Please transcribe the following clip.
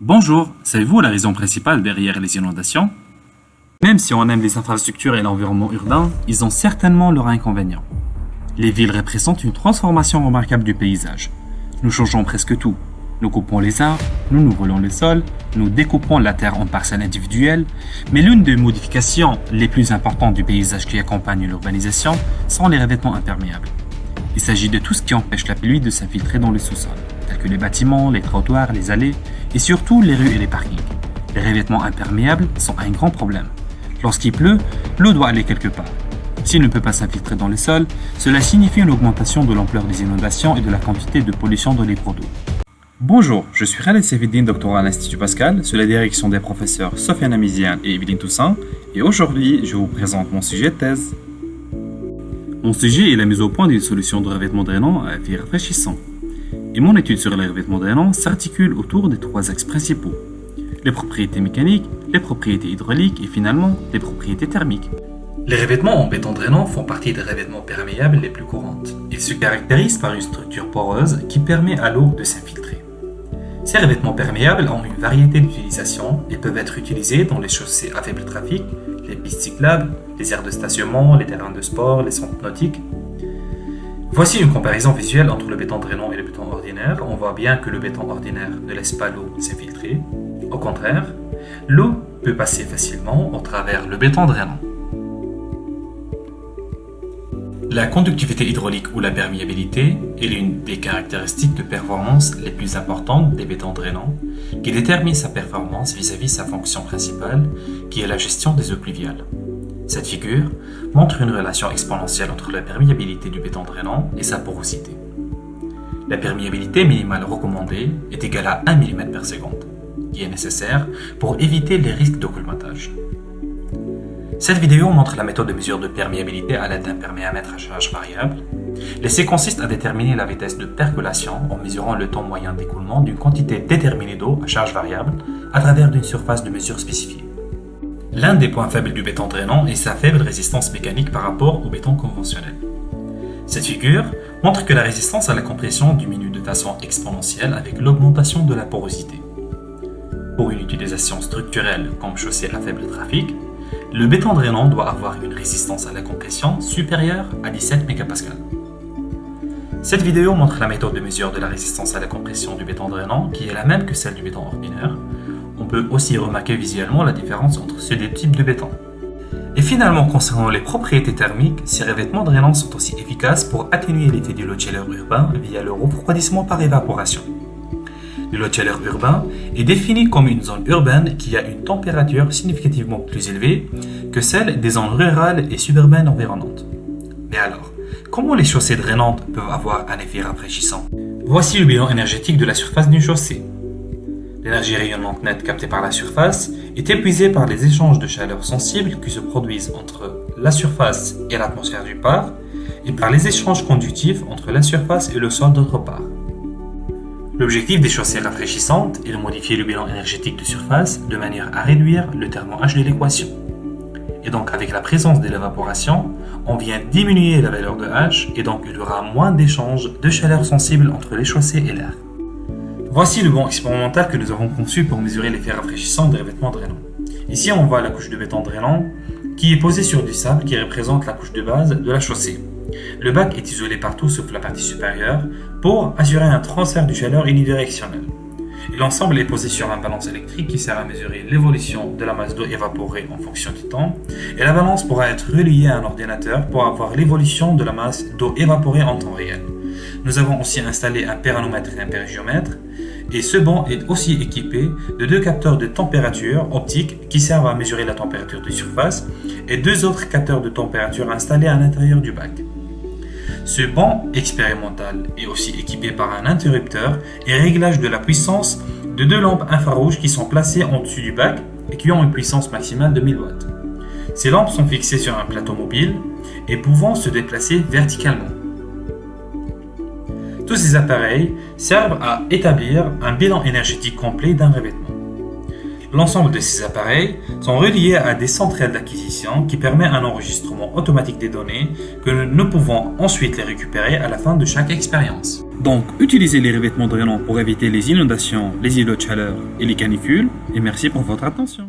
Bonjour, savez-vous la raison principale derrière les inondations? Même si on aime les infrastructures et l'environnement urbain, ils ont certainement leurs inconvénients. Les villes représentent une transformation remarquable du paysage. Nous changeons presque tout. Nous coupons les arbres, nous volons le sol, nous découpons la terre en parcelles individuelles, mais l'une des modifications les plus importantes du paysage qui accompagne l'urbanisation sont les revêtements imperméables. Il s'agit de tout ce qui empêche la pluie de s'infiltrer dans le sous-sol, tels que les bâtiments, les trottoirs, les allées et surtout les rues et les parkings. Les revêtements imperméables sont un grand problème. Lorsqu'il pleut, l'eau doit aller quelque part. S'il ne peut pas s'infiltrer dans le sol, cela signifie une augmentation de l'ampleur des inondations et de la quantité de pollution dans les cours d'eau. Bonjour, je suis Khaled Seyfeddine, doctorat à l'Institut Pascal, sous la direction des professeurs Sofiane Amizian et Evelyne Toussaint, et aujourd'hui, je vous présente mon sujet de thèse. Mon sujet est la mise au point d'une solution de revêtement drainant à effet rafraîchissant. Et mon étude sur les revêtements drainants s'articule autour des trois axes principaux: les propriétés mécaniques, les propriétés hydrauliques et finalement les propriétés thermiques. Les revêtements en béton drainant font partie des revêtements perméables les plus courantes. Ils se caractérisent par une structure poreuse qui permet à l'eau de s'infiltrer. Ces revêtements perméables ont une variété d'utilisations et peuvent être utilisés dans les chaussées à faible trafic, les pistes cyclables, les aires de stationnement, les terrains de sport, les centres nautiques. Voici une comparaison visuelle entre le béton drainant et le béton ordinaire. On voit bien que le béton ordinaire ne laisse pas l'eau s'infiltrer. Au contraire, l'eau peut passer facilement au travers le béton drainant. La conductivité hydraulique ou la perméabilité est l'une des caractéristiques de performance les plus importantes des bétons drainants, qui détermine sa performance vis-à-vis sa fonction principale, qui est la gestion des eaux pluviales. Cette figure montre une relation exponentielle entre la perméabilité du béton drainant et sa porosité. La perméabilité minimale recommandée est égale à 1 mm/s, qui est nécessaire pour éviter les risques de colmatage. Cette vidéo montre la méthode de mesure de perméabilité à l'aide d'un perméamètre à charge variable. L'essai consiste à déterminer la vitesse de percolation en mesurant le temps moyen d'écoulement d'une quantité déterminée d'eau à charge variable à travers d'une surface de mesure spécifiée. L'un des points faibles du béton drainant est sa faible résistance mécanique par rapport au béton conventionnel. Cette figure montre que la résistance à la compression diminue de façon exponentielle avec l'augmentation de la porosité. Pour une utilisation structurelle comme chaussée à faible trafic, le béton drainant doit avoir une résistance à la compression supérieure à 17 MPa. Cette vidéo montre la méthode de mesure de la résistance à la compression du béton drainant qui est la même que celle du béton ordinaire. On peut aussi remarquer visuellement la différence entre ces deux types de béton. Et finalement, concernant les propriétés thermiques, ces revêtements drainants sont aussi efficaces pour atténuer l'effet du lot de chaleur urbain via le refroidissement par évaporation. Le lot de chaleur urbain est défini comme une zone urbaine qui a une température significativement plus élevée que celle des zones rurales et suburbaines environnantes. Mais alors, comment les chaussées drainantes peuvent avoir un effet rafraîchissant? Voici le bilan énergétique de la surface d'une chaussée. L'énergie rayonnante nette captée par la surface est épuisée par les échanges de chaleur sensibles qui se produisent entre la surface et l'atmosphère d'une part, et par les échanges conductifs entre la surface et le sol d'autre part. L'objectif des chaussées rafraîchissantes est de modifier le bilan énergétique de surface de manière à réduire le terme H de l'équation. Et donc avec la présence de l'évaporation, on vient diminuer la valeur de H et donc il y aura moins d'échanges de chaleur sensible entre les chaussées et l'air. Voici le banc expérimental que nous avons conçu pour mesurer l'effet rafraîchissant des revêtements drainants. Ici on voit la couche de béton drainant qui est posée sur du sable qui représente la couche de base de la chaussée. Le bac est isolé partout sauf la partie supérieure pour assurer un transfert de chaleur unidirectionnel. Et l'ensemble est posé sur un balance électrique qui sert à mesurer l'évolution de la masse d'eau évaporée en fonction du temps. Et la balance pourra être reliée à un ordinateur pour avoir l'évolution de la masse d'eau évaporée en temps réel. Nous avons aussi installé un péranomètre et un pérégiomètre. Et ce banc est aussi équipé de deux capteurs de température optiques qui servent à mesurer la température de surface et deux autres capteurs de température installés à l'intérieur du bac. Ce banc expérimental est aussi équipé par un interrupteur et réglage de la puissance de deux lampes infrarouges qui sont placées au-dessus du bac et qui ont une puissance maximale de 1000 watts. Ces lampes sont fixées sur un plateau mobile et pouvant se déplacer verticalement. Tous ces appareils servent à établir un bilan énergétique complet d'un revêtement. L'ensemble de ces appareils sont reliés à des centrales d'acquisition qui permettent un enregistrement automatique des données que nous pouvons ensuite les récupérer à la fin de chaque expérience. Donc, utilisez les revêtements drainants pour éviter les inondations, les îlots de chaleur et les canicules. Et merci pour votre attention.